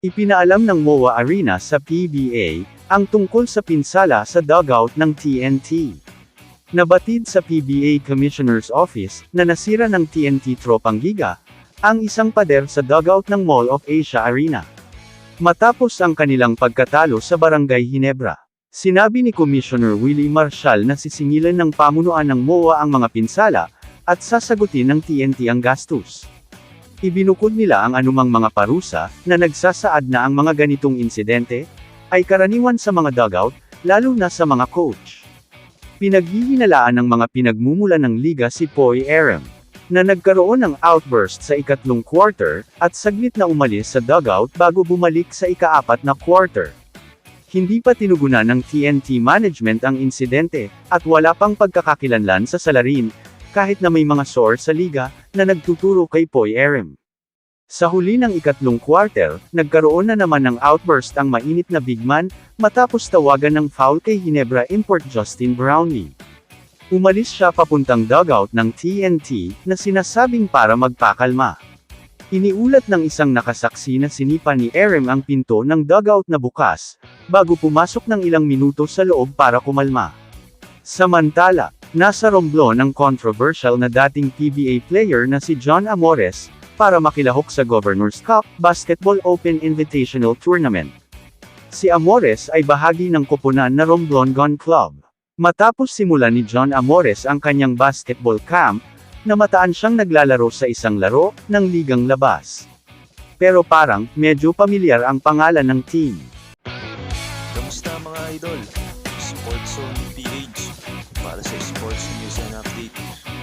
Ipinaalam ng MOA Arena sa PBA, ang tungkol sa pinsala sa dugout ng TNT. Nabatid sa PBA Commissioner's Office, na nasira ng TNT Tropang Giga, ang isang pader sa dugout ng Mall of Asia Arena. Matapos ang kanilang pagkatalo sa Barangay Ginebra. Sinabi ni Commissioner Willie Marcial na sisingilan ng pamunuan ng MOA ang mga pinsala, at sasagutin ng TNT ang gastos. Ibinukod nila ang anumang mga parusa, na nagsasaad na ang mga ganitong insidente, ay karaniwan sa mga dugout, lalo na sa mga coach. Pinaghihinalaan ng mga pinagmumula ng liga si Poy Aram, na nagkaroon ng outburst sa ikatlong quarter, at saglit na umalis sa dugout bago bumalik sa ika-4 na quarter. Hindi pa tinugunan ng TNT management ang insidente, at wala pang pagkakakilanlan sa salarin, kahit na may mga source sa liga, na nagtuturo kay Poy Aram. Sa huli ng ikatlong quarter, nagkaroon na naman ng outburst ang mainit na bigman, matapos tawagan ng foul kay Ginebra import Justin Brownlee. Umalis siya papuntang dugout ng TNT, na sinasabing para magpakalma. Iniulat ng isang nakasaksi na sinipa ni Aram ang pinto ng dugout na bukas, bago pumasok ng ilang minuto sa loob para kumalma. Samantala, nasa Romblon ang controversial na dating PBA player na si John Amores, para makilahok sa Governor's Cup Basketball Open Invitational Tournament. Si Amores ay bahagi ng koponan na Romblon Gun Club. Matapos simulan ni John Amores ang kanyang basketball camp, namataan siyang naglalaro sa isang laro ng ligang labas. Pero parang, medyo pamilyar ang pangalan ng team. Kamusta mga idol? Sports Zone PH para sa sports news and update.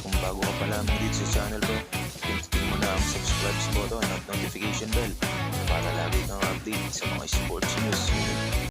Kung bago ka pa lamang dito sa channel ko, pindutin mo na ang subscribe button at notification bell para lagi kang update sa mga sports news.